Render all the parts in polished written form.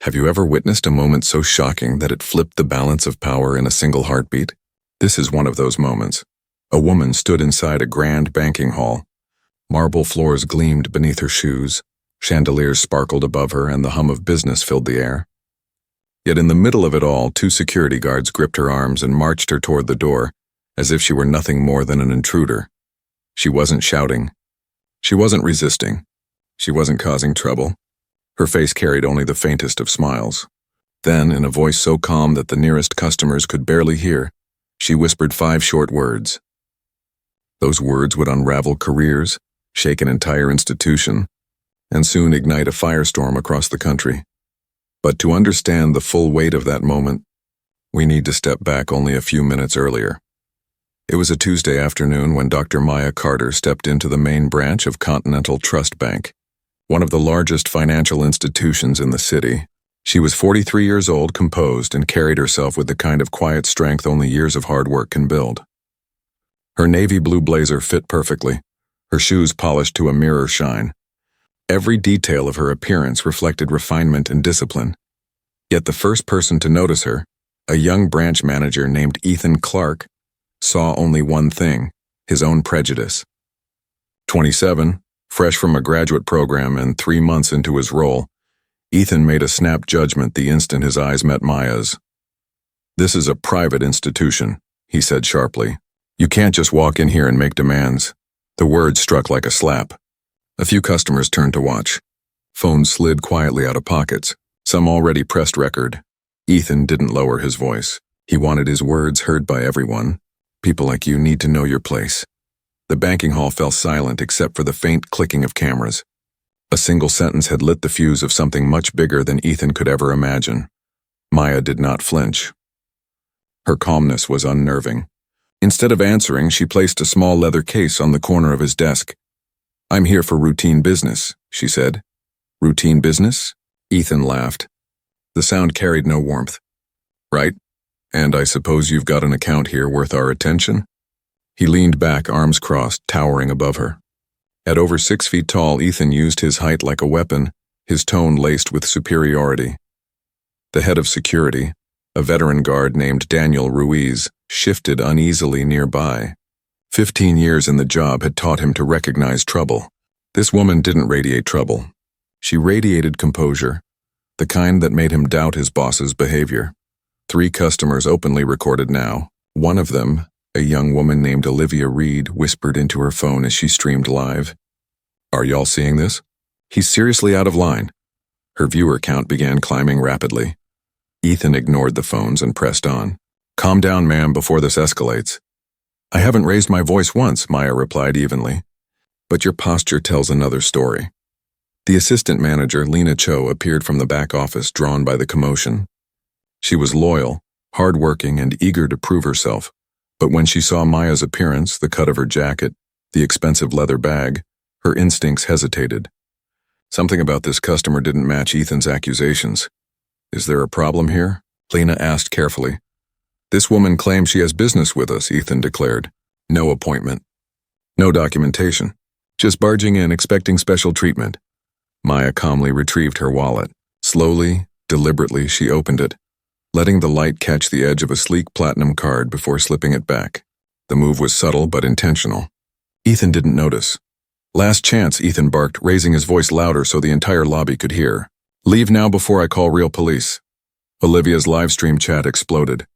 Have you ever witnessed a moment so shocking that it flipped the balance of power in a single heartbeat? This is one of those moments. A woman stood inside a grand banking hall. Marble floors gleamed beneath her shoes, chandeliers sparkled above her, and the hum of business filled the air. Yet in the middle of it all, 2 security guards gripped her arms and marched her toward the door, as if she were nothing more than an intruder. She wasn't shouting. She wasn't resisting. She wasn't causing trouble. Her face carried only the faintest of smiles. Then, in a voice so calm that the nearest customers could barely hear, she whispered 5 short words. Those words would unravel careers, shake an entire institution, and soon ignite a firestorm across the country. But to understand the full weight of that moment, we need to step back only a few minutes earlier. It was a Tuesday afternoon when Dr. Maya Carter stepped into the main branch of Continental Trust Bank, one of the largest financial institutions in the city. She was 43 years old, composed, and carried herself with the kind of quiet strength only years of hard work can build. Her navy blue blazer fit perfectly, her shoes polished to a mirror shine. Every detail of her appearance reflected refinement and discipline. Yet the first person to notice her, a young branch manager named Ethan Clark, saw only one thing: his own prejudice. 27, fresh from a graduate program and 3 months into his role, Ethan made a snap judgment the instant his eyes met Maya's. "This is a private institution," he said sharply. "You can't just walk in here and make demands." The words struck like a slap. A few customers turned to watch. Phones slid quietly out of pockets. Some already pressed record. Ethan didn't lower his voice. He wanted his words heard by everyone. "People like you need to know your place." The banking hall fell silent except for the faint clicking of cameras. A single sentence had lit the fuse of something much bigger than Ethan could ever imagine. Maya did not flinch. Her calmness was unnerving. Instead of answering, she placed a small leather case on the corner of his desk. "I'm here for routine business," she said. "Routine business?" Ethan laughed. The sound carried no warmth. "Right? And I suppose you've got an account here worth our attention?" He leaned back, arms crossed, towering above her. At over 6 feet tall, Ethan used his height like a weapon, his tone laced with superiority. The head of security, a veteran guard named Daniel Ruiz, shifted uneasily nearby. 15 years in the job had taught him to recognize trouble. This woman didn't radiate trouble. She radiated composure, the kind that made him doubt his boss's behavior. 3 customers openly recorded now. One of them, a young woman named Olivia Reed, whispered into her phone as she streamed live. "Are y'all seeing this? He's seriously out of line." Her viewer count began climbing rapidly. Ethan ignored the phones and pressed on. "Calm down, ma'am, before this escalates." "I haven't raised my voice once," Maya replied evenly. "But your posture tells another story." The assistant manager, Lena Cho, appeared from the back office, drawn by the commotion. She was loyal, hard-working, and eager to prove herself. But when she saw Maya's appearance, the cut of her jacket, the expensive leather bag, her instincts hesitated. Something about this customer didn't match Ethan's accusations. "Is there a problem here?" Lena asked carefully. "This woman claims she has business with us," Ethan declared. "No appointment. No documentation. Just barging in expecting special treatment." Maya calmly retrieved her wallet. Slowly, deliberately, she opened it, letting the light catch the edge of a sleek platinum card before slipping it back. The move was subtle but intentional. Ethan didn't notice. "Last chance," Ethan barked, raising his voice louder so the entire lobby could hear. "Leave now before I call real police." Olivia's livestream chat exploded.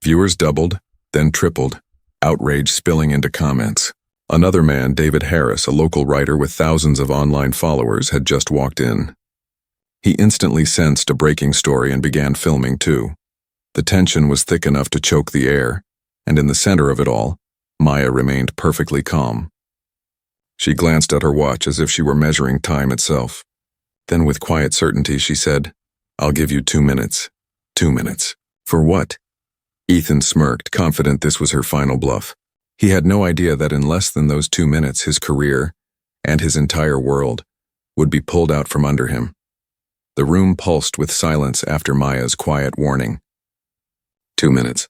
Viewers doubled, then tripled, outrage spilling into comments. Another man, David Harris, a local writer with thousands of online followers, had just walked in. He instantly sensed a breaking story and began filming too. The tension was thick enough to choke the air, and in the center of it all, Maya remained perfectly calm. She glanced at her watch as if she were measuring time itself. Then with quiet certainty she said, "I'll give you 2 minutes." 2 minutes. For what? Ethan smirked, confident this was her final bluff. He had no idea that in less than those 2 minutes his career, and his entire world, would be pulled out from under him. The room pulsed with silence after Maya's quiet warning. 2 minutes.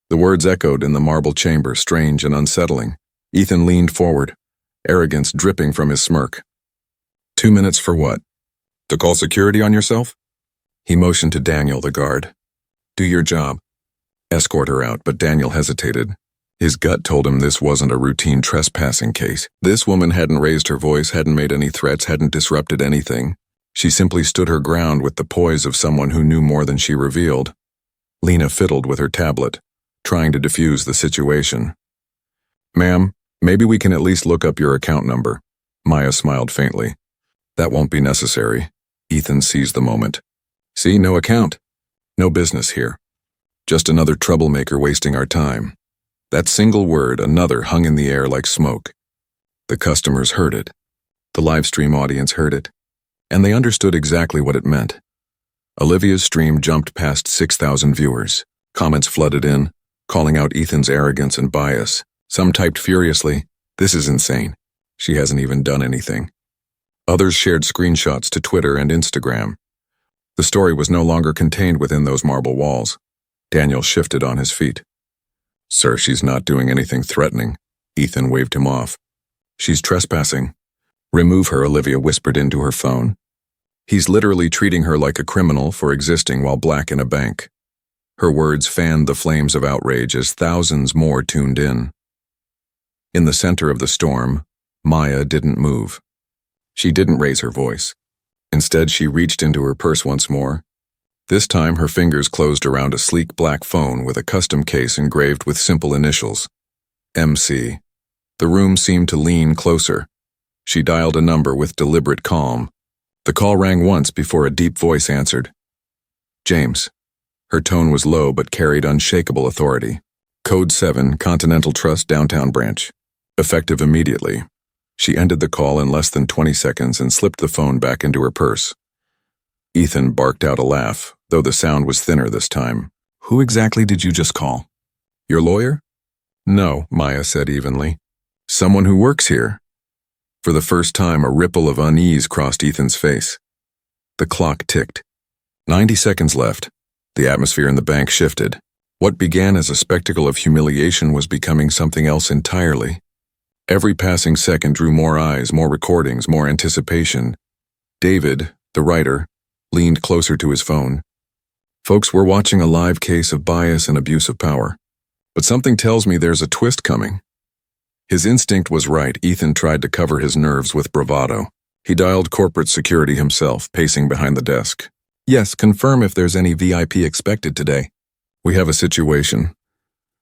The words echoed in the marble chamber, strange and unsettling. Ethan leaned forward, arrogance dripping from his smirk. 2 minutes for what? To call security on yourself? He motioned to Daniel, the guard. Do your job. Escort her out, but Daniel hesitated. His gut told him this wasn't a routine trespassing case. This woman hadn't raised her voice, hadn't made any threats, hadn't disrupted anything. She simply stood her ground with the poise of someone who knew more than she revealed. Lena fiddled with her tablet, trying to defuse the situation. Ma'am, maybe we can at least look up your account number. Maya smiled faintly. That won't be necessary. Ethan seized the moment. See, no account. No business here. Just another troublemaker wasting our time. That single word, another, hung in the air like smoke. The customers heard it. The live stream audience heard it. And they understood exactly what it meant. Olivia's stream jumped past 6,000 viewers. Comments flooded in, calling out Ethan's arrogance and bias. Some typed furiously, "This is insane. She hasn't even done anything." Others shared screenshots to Twitter and Instagram. The story was no longer contained within those marble walls. Daniel shifted on his feet. Sir, she's not doing anything threatening. Ethan waved him off. She's trespassing. Remove her, Olivia whispered into her phone. He's literally treating her like a criminal for existing while black in a bank. Her words fanned the flames of outrage as thousands more tuned in. In the center of the storm, Maya didn't move. She didn't raise her voice. Instead, she reached into her purse once more. This time, her fingers closed around a sleek black phone with a custom case engraved with simple initials. MC. The room seemed to lean closer. She dialed a number with deliberate calm. The call rang once before a deep voice answered. James. Her tone was low but carried unshakable authority. Code 7, Continental Trust Downtown Branch. Effective immediately. She ended the call in less than 20 seconds and slipped the phone back into her purse. Ethan barked out a laugh, though the sound was thinner this time. Who exactly did you just call? Your lawyer? No, Maya said evenly. Someone who works here. For the first time, a ripple of unease crossed Ethan's face. The clock ticked. 90 seconds left. The atmosphere in the bank shifted. What began as a spectacle of humiliation was becoming something else entirely. Every passing second drew more eyes, more recordings, more anticipation. David, the writer, leaned closer to his phone. Folks, we're watching a live case of bias and abuse of power. But something tells me there's a twist coming. His instinct was right. Ethan tried to cover his nerves with bravado. He dialed corporate security himself, pacing behind the desk. Yes, confirm if there's any VIP expected today. We have a situation.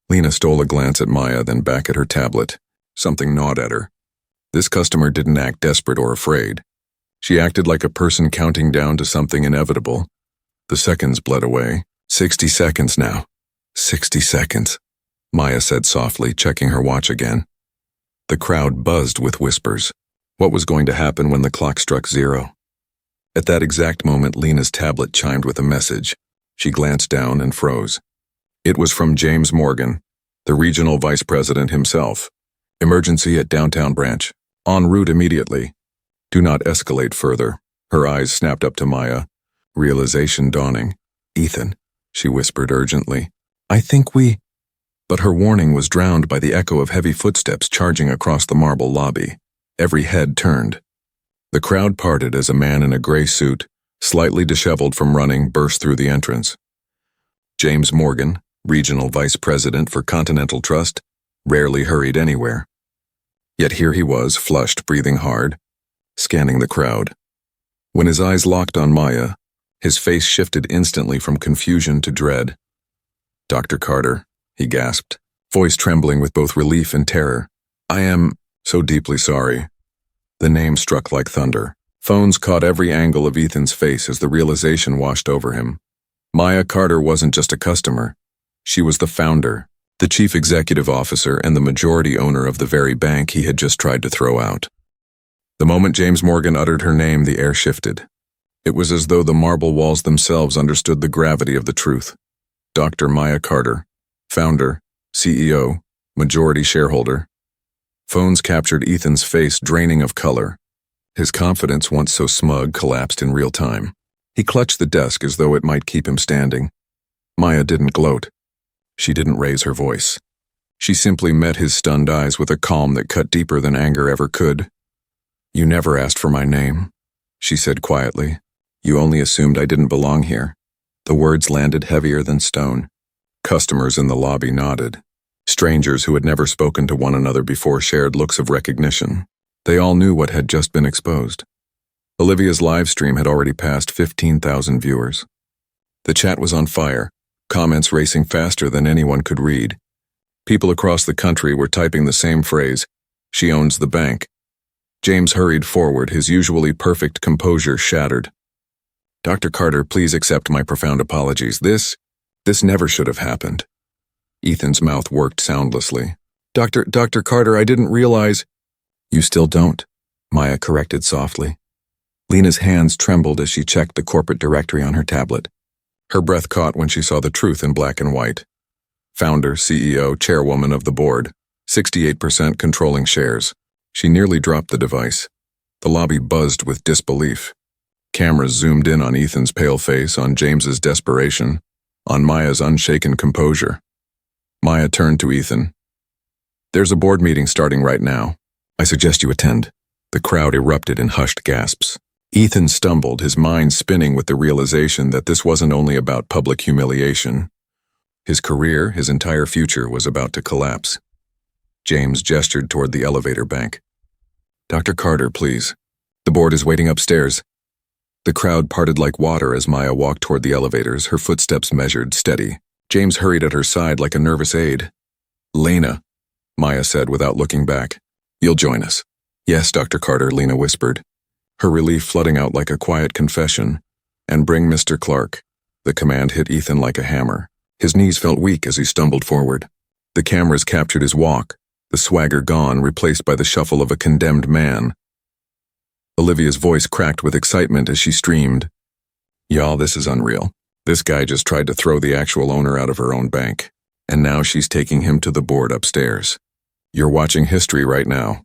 Lena stole a glance at Maya, then back at her tablet. Something gnawed at her. This customer didn't act desperate or afraid. She acted like a person counting down to something inevitable. The seconds bled away. 60 seconds now. 60 seconds, Maya said softly, checking her watch again. The crowd buzzed with whispers. What was going to happen when the clock struck 0? At that exact moment, Lena's tablet chimed with a message. She glanced down and froze. It was from James Morgan, the regional vice president himself. Emergency at Downtown Branch. En route immediately. Do not escalate further. Her eyes snapped up to Maya, realization dawning. Ethan, she whispered urgently. I think we... But her warning was drowned by the echo of heavy footsteps charging across the marble lobby. Every head turned. The crowd parted as a man in a gray suit, slightly disheveled from running, burst through the entrance. James Morgan, regional vice president for Continental Trust, rarely hurried anywhere. Yet here he was, flushed, breathing hard, scanning the crowd. When his eyes locked on Maya, his face shifted instantly from confusion to dread. Dr. Carter, he gasped, voice trembling with both relief and terror. I am so deeply sorry. The name struck like thunder. Phones caught every angle of Ethan's face as the realization washed over him. Maya Carter wasn't just a customer. She was the founder, the chief executive officer, and the majority owner of the very bank he had just tried to throw out. The moment James Morgan uttered her name, the air shifted. It was as though the marble walls themselves understood the gravity of the truth. Dr. Maya Carter, founder, CEO, majority shareholder. Phones captured Ethan's face, draining of color. His confidence, once so smug, collapsed in real time. He clutched the desk as though it might keep him standing. Maya didn't gloat. She didn't raise her voice. She simply met his stunned eyes with a calm that cut deeper than anger ever could. You never asked for my name, she said quietly. You only assumed I didn't belong here." The words landed heavier than stone. Customers in the lobby nodded. Strangers who had never spoken to one another before shared looks of recognition. They all knew what had just been exposed. Olivia's live stream had already passed 15,000 viewers. The chat was on fire, comments racing faster than anyone could read. People across the country were typing the same phrase, "She owns the bank." James hurried forward, his usually perfect composure shattered. "Dr. Carter, please accept my profound apologies. This never should have happened." Ethan's mouth worked soundlessly. Dr. Carter, I didn't realize." "You still don't," Maya corrected softly. Lena's hands trembled as she checked the corporate directory on her tablet. Her breath caught when she saw the truth in black and white. Founder, CEO, chairwoman of the board, 68% controlling shares. She nearly dropped the device. The lobby buzzed with disbelief. Cameras zoomed in on Ethan's pale face, on James's desperation, on Maya's unshaken composure. Maya turned to Ethan. "There's a board meeting starting right now. I suggest you attend." The crowd erupted in hushed gasps. Ethan stumbled, his mind spinning with the realization that this wasn't only about public humiliation. His career, his entire future, was about to collapse. James gestured toward the elevator bank. "Dr. Carter, please. The board is waiting upstairs." The crowd parted like water as Maya walked toward the elevators, her footsteps measured, steady. James hurried at her side like a nervous aide. "Lena," Maya said without looking back. "You'll join us." "Yes, Dr. Carter," Lena whispered, her relief flooding out like a quiet confession. "And bring Mr. Clark." The command hit Ethan like a hammer. His knees felt weak as he stumbled forward. The cameras captured his walk, the swagger gone, replaced by the shuffle of a condemned man. Olivia's voice cracked with excitement as she streamed, "Y'all, this is unreal. This guy just tried to throw the actual owner out of her own bank, and now she's taking him to the board upstairs. You're watching history right now."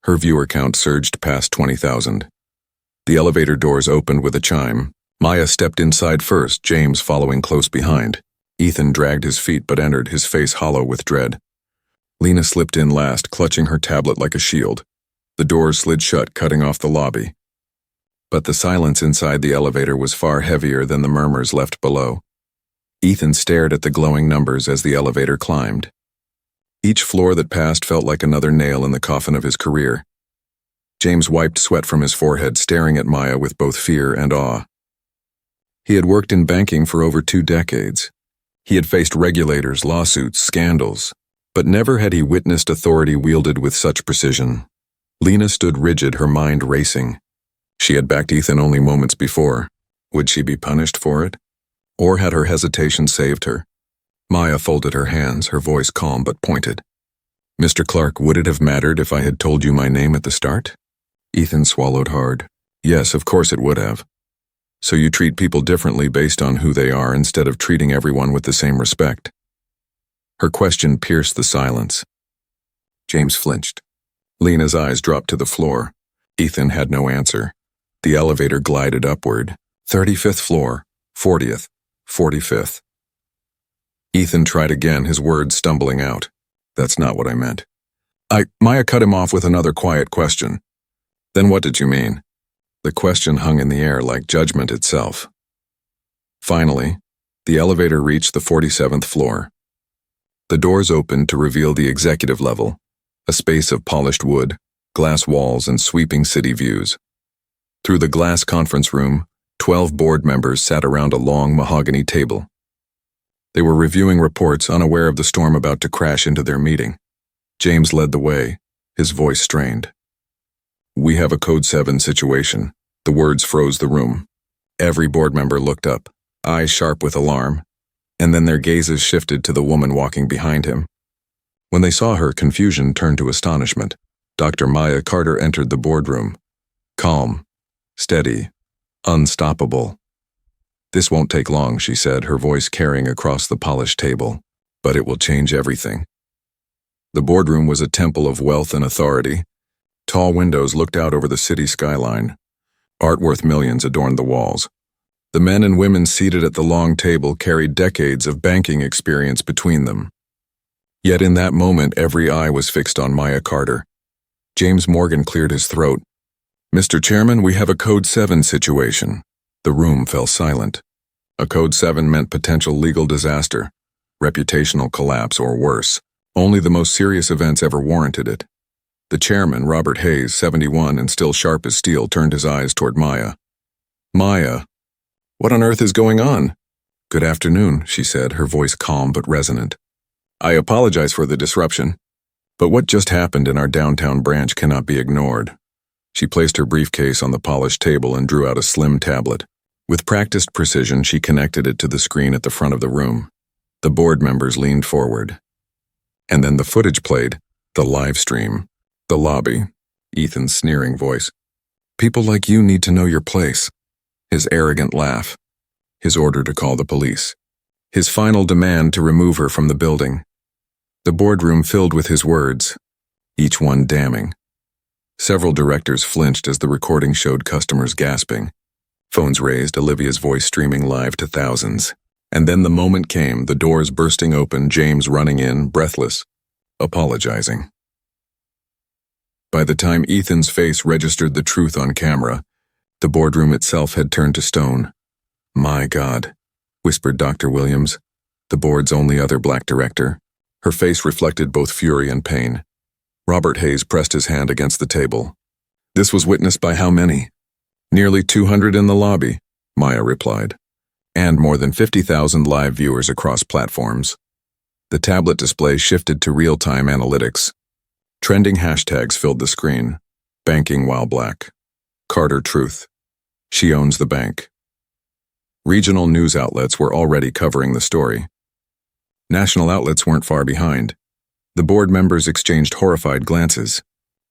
Her viewer count surged past 20,000. The elevator doors opened with a chime. Maya stepped inside first, James following close behind. Ethan dragged his feet but entered, his face hollow with dread. Lena slipped in last, clutching her tablet like a shield. The doors slid shut, cutting off the lobby. But the silence inside the elevator was far heavier than the murmurs left below. Ethan stared at the glowing numbers as the elevator climbed. Each floor that passed felt like another nail in the coffin of his career. James wiped sweat from his forehead, staring at Maya with both fear and awe. He had worked in banking for over 2 decades. He had faced regulators, lawsuits, scandals, but never had he witnessed authority wielded with such precision. Lena stood rigid, her mind racing. She had backed Ethan only moments before. Would she be punished for it? Or had her hesitation saved her? Maya folded her hands, her voice calm but pointed. "Mr. Clark, would it have mattered if I had told you my name at the start?" Ethan swallowed hard. "Yes, of course it would have. So you treat people differently based on who they are instead of treating everyone with the same respect." Her question pierced the silence. James flinched. Lena's eyes dropped to the floor. Ethan had no answer. The elevator glided upward. 35th floor, 40th, 45th. Ethan tried again, his words stumbling out. "That's not what I meant." Maya cut him off with another quiet question. "Then what did you mean?" The question hung in the air like judgment itself. Finally, the elevator reached the 47th floor. The doors opened to reveal the executive level, a space of polished wood, glass walls, and sweeping city views. Through the glass conference room, 12 board members sat around a long mahogany table. They were reviewing reports, unaware of the storm about to crash into their meeting. James led the way, his voice strained. "We have a Code 7 situation." The words froze the room. Every board member looked up, eyes sharp with alarm, and then their gazes shifted to the woman walking behind him. When they saw her, confusion turned to astonishment. Dr. Maya Carter entered the boardroom. Calm, steady, unstoppable. "This won't take long," she said, her voice carrying across the polished table. "But it will change everything." The boardroom was a temple of wealth and authority. Tall windows looked out over the city skyline. Art worth millions adorned the walls. The men and women seated at the long table carried decades of banking experience between them. Yet in that moment, every eye was fixed on Maya Carter. James Morgan cleared his throat. "Mr. Chairman, we have a Code 7 situation." The room fell silent. A Code 7 meant potential legal disaster, reputational collapse, or worse. Only the most serious events ever warranted it. The chairman, Robert Hayes, 71 and still sharp as steel, turned his eyes toward Maya. "Maya, what on earth is going on?" "Good afternoon," she said, her voice calm but resonant. "I apologize for the disruption, but what just happened in our downtown branch cannot be ignored." She placed her briefcase on the polished table and drew out a slim tablet. With practiced precision, she connected it to the screen at the front of the room. The board members leaned forward. And then the footage played, the live stream, the lobby, Ethan's sneering voice. "People like you need to know your place." His arrogant laugh. His order to call the police. His final demand to remove her from the building. The boardroom filled with his words, each one damning. Several directors flinched as the recording showed customers gasping. Phones raised, Olivia's voice streaming live to thousands. And then the moment came, the doors bursting open, James running in, breathless, apologizing. By the time Ethan's face registered the truth on camera, the boardroom itself had turned to stone. "My God," whispered Dr. Williams, the board's only other black director. Her face reflected both fury and pain. Robert Hayes pressed his hand against the table. "This was witnessed by how many?" "Nearly 200 in the lobby," Maya replied, "and more than 50,000 live viewers across platforms." The tablet display shifted to real-time analytics. Trending hashtags filled the screen. Banking while black. Carter truth. She owns the bank. Regional news outlets were already covering the story. National outlets weren't far behind. The board members exchanged horrified glances.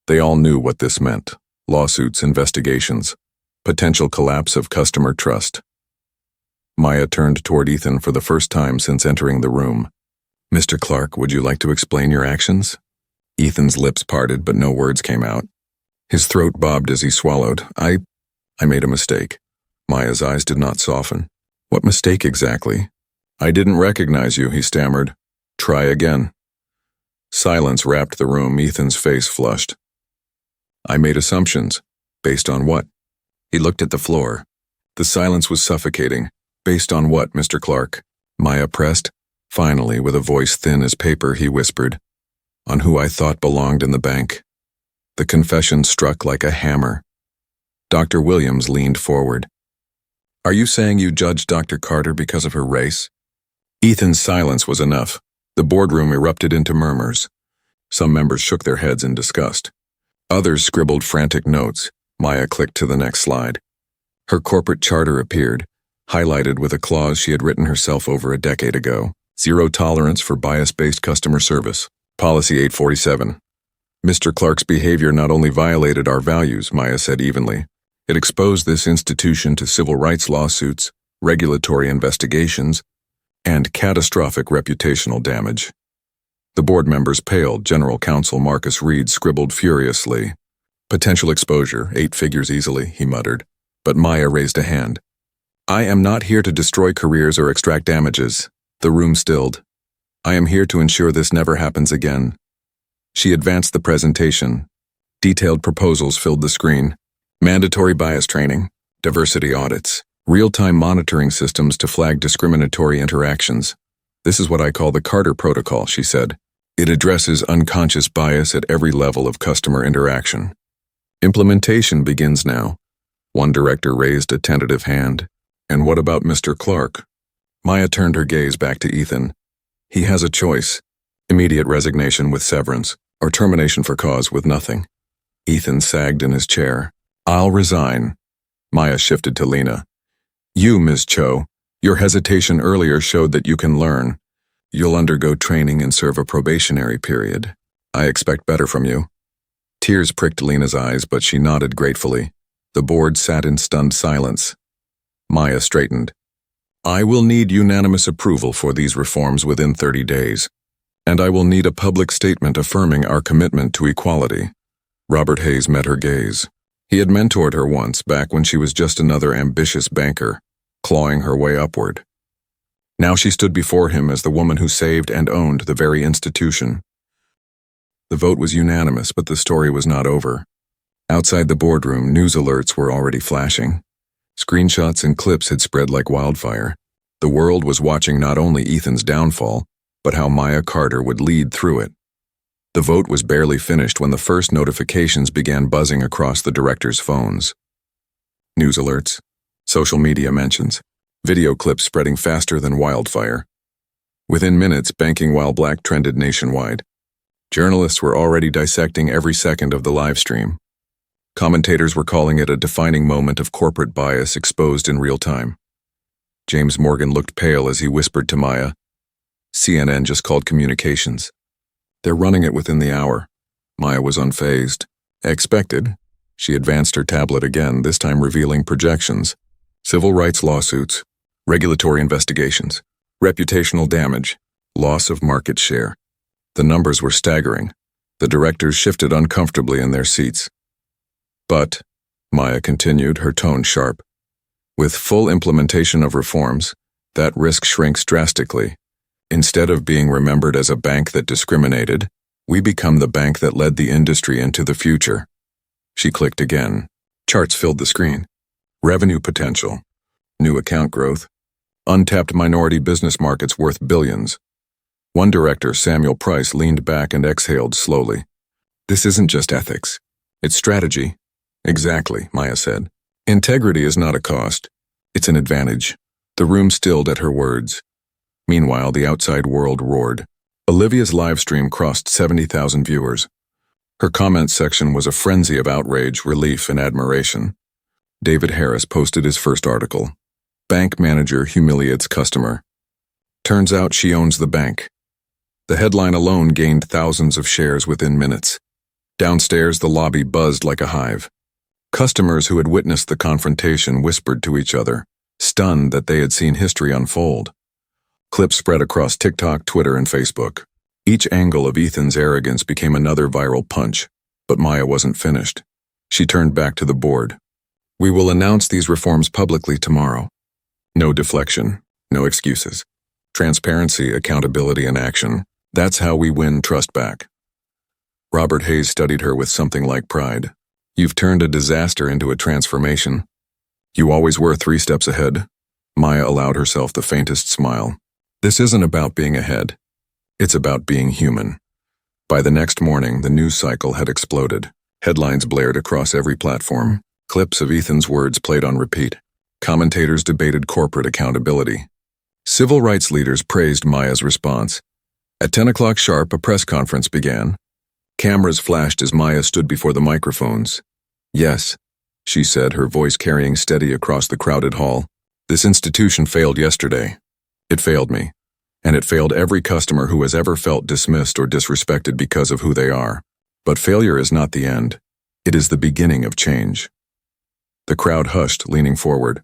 They all knew what this meant. Lawsuits, investigations, potential collapse of customer trust. Maya turned toward Ethan for the first time since entering the room. "Mr. Clark, would you like to explain your actions?" Ethan's lips parted, but no words came out. His throat bobbed as he swallowed. I made a mistake." Maya's eyes did not soften. "What mistake exactly?" "I didn't recognize you," he stammered. "Try again." Silence wrapped the room. Ethan's face flushed. "I made assumptions. Based on what?" He looked at the floor. The silence was suffocating. "Based on what, Mr. Clark?" Maya pressed. Finally, with a voice thin as paper, he whispered, "On who I thought belonged in the bank." The confession struck like a hammer. Dr. Williams leaned forward. "Are you saying you judged Dr. Carter because of her race?" Ethan's silence was enough. The boardroom erupted into murmurs. Some members shook their heads in disgust. Others scribbled frantic notes. Maya clicked to the next slide. Her corporate charter appeared, highlighted with a clause she had written herself over a decade ago. "Zero tolerance for bias-based customer service. Policy 847. Mr. Clark's behavior not only violated our values," Maya said evenly. "It exposed this institution to civil rights lawsuits, regulatory investigations, and catastrophic reputational damage." The board members paled. General Counsel Marcus Reed scribbled furiously. "Potential exposure, 8 figures easily," he muttered. But Maya raised a hand. "I am not here to destroy careers or extract damages." The room stilled. "I am here to ensure this never happens again." She advanced the presentation. Detailed proposals filled the screen. Mandatory bias training, diversity audits, real-time monitoring systems to flag discriminatory interactions. "This is what I call the Carter Protocol," she said. "It addresses unconscious bias at every level of customer interaction." "Implementation begins now." One director raised a tentative hand. "And what about Mr. Clark?" Maya turned her gaze back to Ethan. "He has a choice. Immediate resignation with severance, or termination for cause with nothing." Ethan sagged in his chair. "I'll resign." Maya shifted to Lena. "You, Ms. Cho, your hesitation earlier showed that you can learn. You'll undergo training and serve a probationary period. I expect better from you." Tears pricked Lena's eyes, but she nodded gratefully. The board sat in stunned silence. Maya straightened. "I will need unanimous approval for these reforms within 30 days. And I will need a public statement affirming our commitment to equality." Robert Hayes met her gaze. He had mentored her once, back when she was just another ambitious banker, clawing her way upward. Now she stood before him as the woman who saved and owned the very institution. The vote was unanimous, but the story was not over. Outside the boardroom, news alerts were already flashing. Screenshots and clips had spread like wildfire. The world was watching not only Ethan's downfall, but how Maya Carter would lead through it. The vote was barely finished when the first notifications began buzzing across the directors' phones. News alerts, social media mentions, video clips spreading faster than wildfire. Within minutes, banking while black trended nationwide. Journalists were already dissecting every second of the live stream. Commentators were calling it a defining moment of corporate bias exposed in real time. James Morgan looked pale as he whispered to Maya, "CNN just called communications. They're running it within the hour." Maya was unfazed. Expected. She advanced her tablet again, this time revealing projections. Civil rights lawsuits, regulatory investigations, reputational damage, loss of market share. The numbers were staggering. The directors shifted uncomfortably in their seats. But, Maya continued, her tone sharp, with full implementation of reforms, that risk shrinks drastically. Instead of being remembered as a bank that discriminated, we become the bank that led the industry into the future. She clicked again. Charts filled the screen. Revenue potential, new account growth, untapped minority business markets worth billions. One director, Samuel Price, leaned back and exhaled slowly. "This isn't just ethics. It's strategy." "Exactly," Maya said. "Integrity is not a cost. It's an advantage." The room stilled at her words. Meanwhile, the outside world roared. Olivia's live stream crossed 70,000 viewers. Her comment section was a frenzy of outrage, relief, and admiration. David Harris posted his first article. Bank manager humiliates customer. Turns out she owns the bank. The headline alone gained thousands of shares within minutes. Downstairs, the lobby buzzed like a hive. Customers who had witnessed the confrontation whispered to each other, stunned that they had seen history unfold. Clips spread across TikTok, Twitter, and Facebook. Each angle of Ethan's arrogance became another viral punch, but Maya wasn't finished. She turned back to the board. "We will announce these reforms publicly tomorrow. No deflection, no excuses. Transparency, accountability, and action. That's how we win trust back." Robert Hayes studied her with something like pride. "You've turned a disaster into a transformation. You always were 3 steps ahead." Maya allowed herself the faintest smile. "This isn't about being ahead. It's about being human." By the next morning, the news cycle had exploded. Headlines blared across every platform. Clips of Ethan's words played on repeat. Commentators debated corporate accountability. Civil rights leaders praised Maya's response. At 10 o'clock sharp, a press conference began. Cameras flashed as Maya stood before the microphones. "Yes," she said, her voice carrying steady across the crowded hall. "This institution failed yesterday. It failed me. And it failed every customer who has ever felt dismissed or disrespected because of who they are. But failure is not the end. It is the beginning of change." The crowd hushed, leaning forward.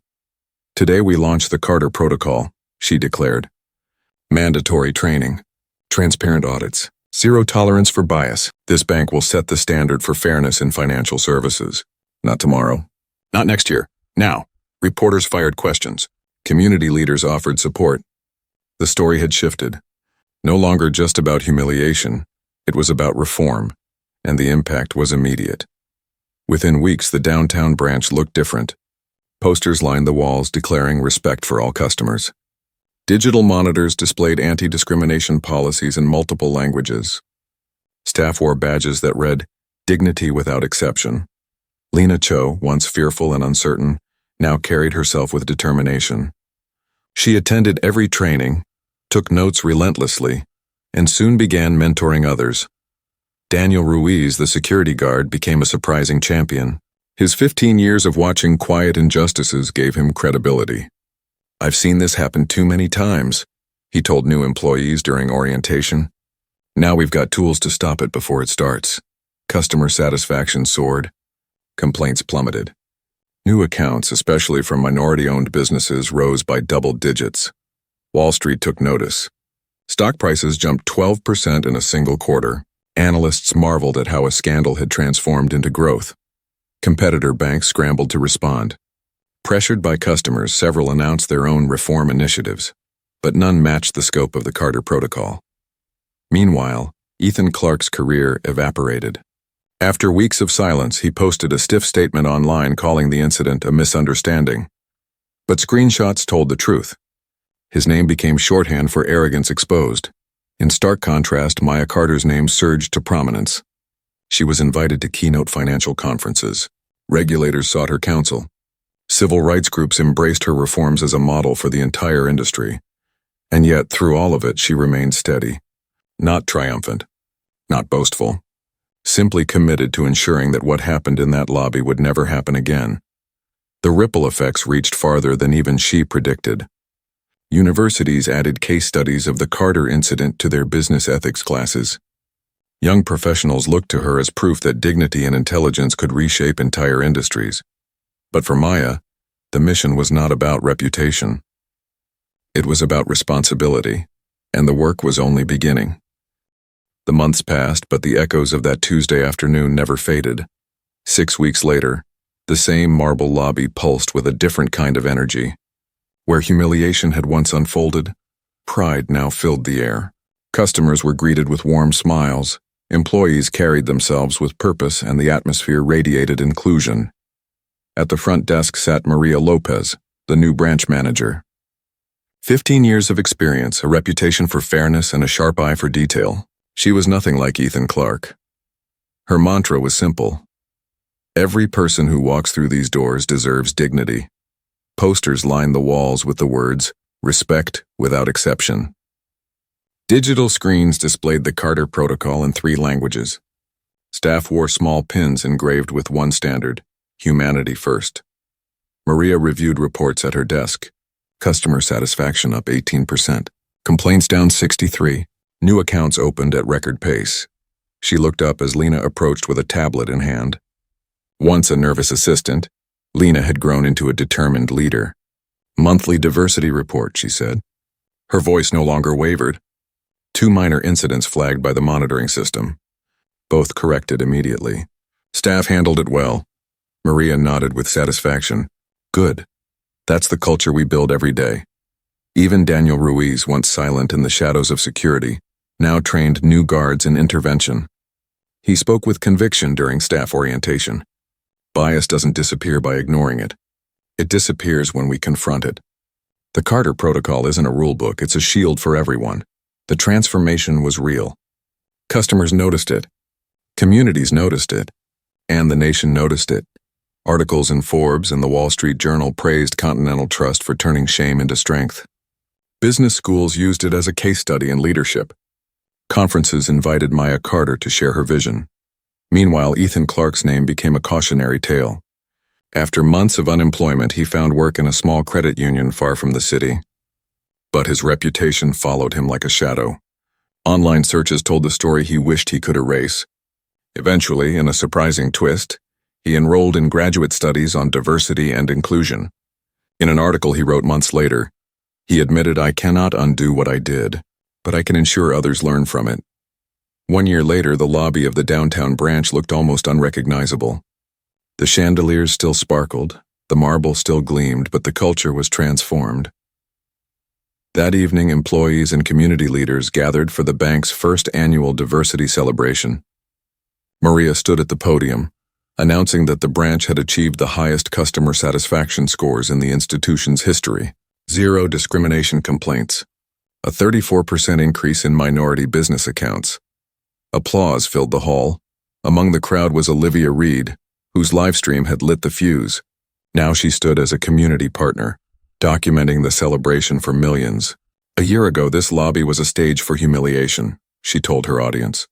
"Today we launch the Carter Protocol," she declared. "Mandatory training, transparent audits, zero tolerance for bias. This bank will set the standard for fairness in financial services. Not tomorrow. Not next year. Now." Reporters fired questions. Community leaders offered support. The story had shifted. No longer just about humiliation, it was about reform, and the impact was immediate. Within weeks, the downtown branch looked different. Posters lined the walls declaring respect for all customers. Digital monitors displayed anti-discrimination policies in multiple languages. Staff wore badges that read, "Dignity without exception." Lena Cho, once fearful and uncertain, now carried herself with determination. She attended every training, took notes relentlessly, and soon began mentoring others. Daniel Ruiz, the security guard, became a surprising champion. His 15 years of watching quiet injustices gave him credibility. "I've seen this happen too many times," he told new employees during orientation. "Now we've got tools to stop it before it starts." Customer satisfaction soared. Complaints plummeted. New accounts, especially from minority-owned businesses, rose by double digits. Wall Street took notice. Stock prices jumped 12% in a single quarter. Analysts marveled at how a scandal had transformed into growth. Competitor banks scrambled to respond. Pressured by customers, several announced their own reform initiatives, but none matched the scope of the Carter Protocol. Meanwhile, Ethan Clark's career evaporated. After weeks of silence, he posted a stiff statement online calling the incident a misunderstanding. But screenshots told the truth. His name became shorthand for arrogance exposed. In stark contrast, Maya Carter's name surged to prominence. She was invited to keynote financial conferences. Regulators sought her counsel. Civil rights groups embraced her reforms as a model for the entire industry. And yet, through all of it, she remained steady. Not triumphant. Not boastful. Simply committed to ensuring that what happened in that lobby would never happen again. The ripple effects reached farther than even she predicted. Universities added case studies of the Carter incident to their business ethics classes. Young professionals looked to her as proof that dignity and intelligence could reshape entire industries. But for Maya, the mission was not about reputation. It was about responsibility, and the work was only beginning. The months passed, but the echoes of that Tuesday afternoon never faded. 6 weeks later, the same marble lobby pulsed with a different kind of energy. Where humiliation had once unfolded, pride now filled the air. Customers were greeted with warm smiles, employees carried themselves with purpose, and the atmosphere radiated inclusion. At the front desk sat Maria Lopez, the new branch manager. 15 years of experience, a reputation for fairness, and a sharp eye for detail. She was nothing like Ethan Clark. Her mantra was simple. Every person who walks through these doors deserves dignity. Posters lined the walls with the words, "Respect without exception." Digital screens displayed the Carter Protocol in 3 languages. Staff wore small pins engraved with one standard, humanity first. Maria reviewed reports at her desk. Customer satisfaction up 18%. Complaints down 63. New accounts opened at record pace. She looked up as Lena approached with a tablet in hand. Once a nervous assistant, Lena had grown into a determined leader. "Monthly diversity report," she said. Her voice no longer wavered. 2 minor incidents flagged by the monitoring system. Both corrected immediately. Staff handled it well. Maria nodded with satisfaction. "Good. That's the culture we build every day." Even Daniel Ruiz, once silent in the shadows of security, now trained new guards in intervention. He spoke with conviction during staff orientation. Bias doesn't disappear by ignoring it. It disappears when we confront it. The Carter Protocol isn't a rule book, it's a shield for everyone. The transformation was real. Customers noticed it. Communities noticed it. And the nation noticed it. Articles in Forbes and the Wall Street Journal praised Continental Trust for turning shame into strength. Business schools used it as a case study in leadership. Conferences invited Maya Carter to share her vision. Meanwhile, Ethan Clark's name became a cautionary tale. After months of unemployment, he found work in a small credit union far from the city. But his reputation followed him like a shadow. Online searches told the story he wished he could erase. Eventually, in a surprising twist, he enrolled in graduate studies on diversity and inclusion. In an article he wrote months later, he admitted, "I cannot undo what I did, but I can ensure others learn from it." 1 year later, the lobby of the downtown branch looked almost unrecognizable. The chandeliers still sparkled, the marble still gleamed, but the culture was transformed. That evening, employees and community leaders gathered for the bank's first annual diversity celebration. Maria stood at the podium, announcing that the branch had achieved the highest customer satisfaction scores in the institution's history. 0 discrimination complaints. A 34% increase in minority business accounts. Applause filled the hall. Among the crowd was Olivia Reed, whose live stream had lit the fuse. Now she stood as a community partner, documenting the celebration for millions. "A year ago, this lobby was a stage for humiliation," she told her audience.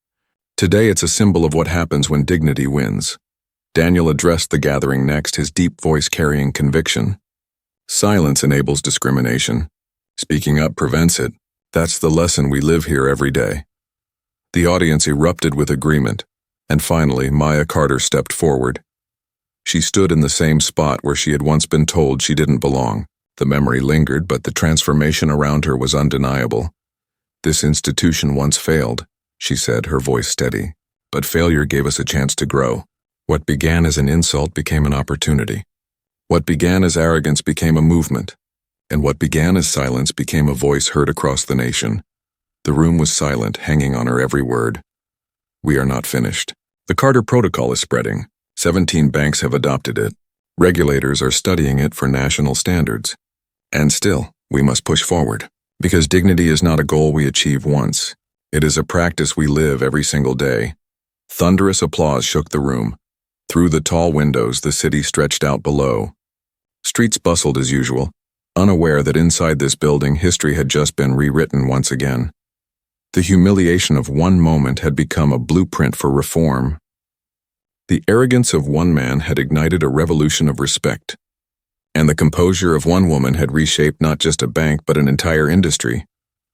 "Today, it's a symbol of what happens when dignity wins." Daniel addressed the gathering next, his deep voice carrying conviction. "Silence enables discrimination. Speaking up prevents it. That's the lesson we live here every day." The audience erupted with agreement, and finally Maya Carter stepped forward. She stood in the same spot where she had once been told she didn't belong. The memory lingered, but the transformation around her was undeniable. "This institution once failed," she said, her voice steady, "but failure gave us a chance to grow. What began as an insult became an opportunity. What began as arrogance became a movement. And what began as silence became a voice heard across the nation." The room was silent, hanging on her every word. "We are not finished. The Carter Protocol is spreading. 17 banks have adopted it. Regulators are studying it for national standards. And still, we must push forward. Because dignity is not a goal we achieve once. It is a practice we live every single day. Thunderous applause shook the room. Through the tall windows, the city stretched out below. Streets bustled as usual, unaware that inside this building history had just been rewritten once again. The humiliation of one moment had become a blueprint for reform. The arrogance of one man had ignited a revolution of respect. And the composure of one woman had reshaped not just a bank but an entire industry.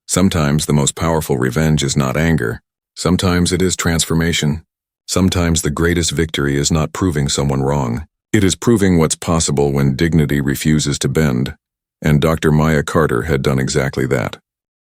Sometimes the most powerful revenge is not anger. Sometimes it is transformation. Sometimes the greatest victory is not proving someone wrong. It is proving what's possible when dignity refuses to bend. And Dr. Maya Carter had done exactly that.